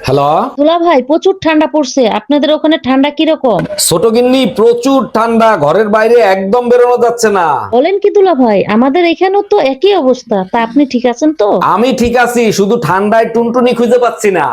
Hello. দুলা ভাই, প্রচুর ঠান্ডা পড়ছে, আপনাদের ওখানে ঠান্ডা কিরকম? ছোট গিন্নি, প্রচুর ঠান্ডা, ঘরের বাইরে একদম বেরোনো যাচ্ছে না। বলেন কি দুলা ভাই, আমাদের এখানেও তো একই অবস্থা। তা আপনি ঠিক আছেন তো? আমি ঠিক আছি, শুধু ঠান্ডায় টুনটুনি খুঁজে পাচ্ছি না।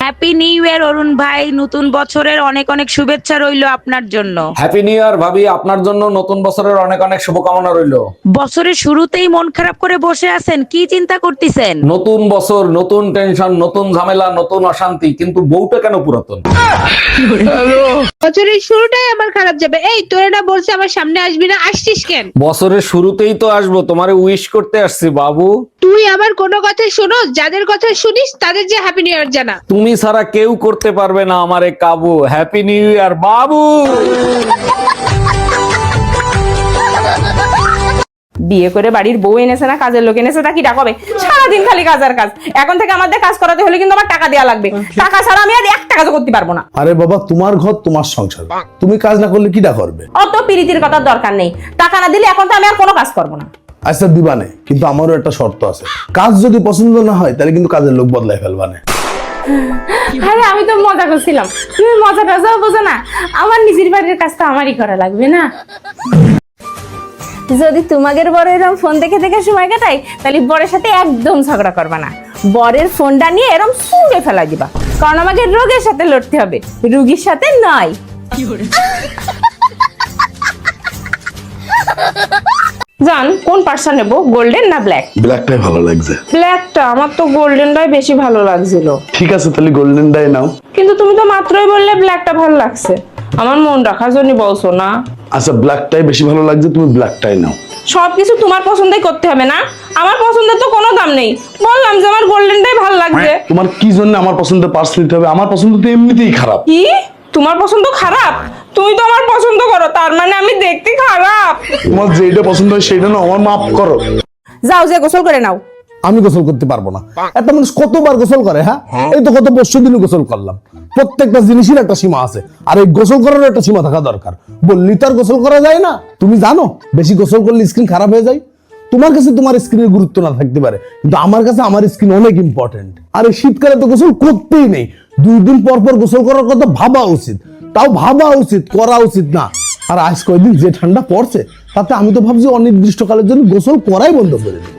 হ্যাপি নিউ ইয়ার অরুণ ভাই, নতুন বছরের অনেক অনেক শুভেচ্ছা রইলো আপনার জন্য। হ্যাপি নিউ ইয়ার ভাবি, আপনার জন্য নতুন বছরের অনেক অনেক শুভকামনা রইলো। বছরের শুরুতেই মন খারাপ করে বসে আছেন, কি চিন্তা করতেছেন? নতুন বছর, নতুন টেনশন, নতুন ঝামেলা, নতুন অশান্তি, কিন্তু বউটা কেন পুরাতন? বছরের শুরুটাই আমার খারাপ যাবে। এই তোরা না বলছে আমার সামনে আসবি না, আসছিস কেন? বছরের শুরুতেই তো আসবো, তোমারে উইশ করতে আসছি বাবু। তুই আমার কোনো কথা শোনো? যাদের কথা শুনিস তাদের যে হ্যাপি নিউ ইয়ার জানা। তুমি ছাড়া কেউ করতে পারবে না আমারে কাবু। হ্যাপি নিউ ইয়ার বাবু। বিয়ে করে বাড়ির বউ এনেছে না, কাজের লোক এনেছে, তা কি ডাকবে? সারাদিন খালি কাজ আর কাজ। এখন থেকে আমাদের কাজ করাতে হলে কিন্তু আমার টাকা দেওয়া লাগবে। টাকা ছাড়া আমি আর একটা কাজও করতে পারবো না। আরে বাবা, তোমার ঘর তোমার সংসার, তুমি কাজ না করলে কিটা করবে? অত পিরিতির কথার দরকার নেই। টাকা না দিলে এখন তো আমি আর কোনো কাজ করবো না। আচ্ছা দিবানে, কিন্তু আমারও একটা শর্ত আছে। কাজ যদি পছন্দ না হয় তাহলে কিন্তু কাজের লোক বদলাই ফেলবানে। আরে আমি তো মজা করছিলাম, তুমি মজা টাজাও বোঝো না। আমার নিজের বাড়ির কাজ তো আমারই করা লাগবে না। যদি তোমাদের বড় এরকম ফোন দেখে দেখে সময় কাটাই, তাহলে বরের সাথে একদম ঝগড়া করবা না। বরের ফোনটা নিয়ে এরকম ছুঁড়ে ফেলা দিবা, কারণ আমাকে রোগের সাথে লড়তে হবে, রুগীর সাথে নয়। জান, কোন পার্সা নেব, গোল্ডেন না ব্ল্যাক? ব্ল্যাকটাই ভালো লাগছে। ব্ল্যাকটা? আমার তো গোল্ডেনটাই বেশি ভালো লাগছিল। ঠিক আছে, তাহলে গোল্ডেনটাই নাও। কিন্তু তুমি তো মাত্রই বললে ব্ল্যাকটা ভালো লাগছে। আমার মন রাখার জন্য বলছো না? আচ্ছা, ব্ল্যাকটাই বেশি ভালো লাগছে, তুমি ব্ল্যাকটাই নাও। সবকিছু তোমার পছন্দই করতে হবে না? আমার পছন্দের তো কোনো দাম নেই। বললাম যে আমার গোল্ডেনটাই ভালো লাগছে। তোমার কি জন্য আমার পছন্দের পার্স নিতে হবে? আমার পছন্দ তো এমনিতেই খারাপ। কি? তোমার পছন্দ খারাপ? তুমি তো আমার পছন্দ করো, তার মানে আমি দেখতে খারাপ? তোমার যেটা পছন্দ হয় সেটা নাও, আমার মাফ করো। যাও, যে গোসল করে নাও। আমি গোসল করতে পারবো না। একটা মানুষ কতবার গোসল করে? হ্যাঁ, এই তো গত 5 দিন গোসল করলাম। প্রত্যেকটা জিনিসের একটা সীমা আছে, আর এই গোসল করার একটা সীমা থাকা দরকার। বললি তো আর গোসল করা যায় না। তুমি জানো বেশি গোসল করলে স্কিন খারাপ হয়ে যায়। তোমার কাছে তোমার স্কিনের গুরুত্ব না থাকতে পারে, কিন্তু আমার কাছে আমার স্কিন অনেক ইম্পর্টেন্ট। আর এই শীতকালে তো গোসল করতেই নেই। 2 দিন পর পর গোসল করার কথা ভাবা উচিত, তাও ভাবা উচিত, করা উচিত না। আর আজ কয়েকদিন যে ঠান্ডা পড়ছে, তাতে আমি তো ভাবছি অনির্দিষ্টকালের জন্য গোসল করাই বন্ধ করে দিই।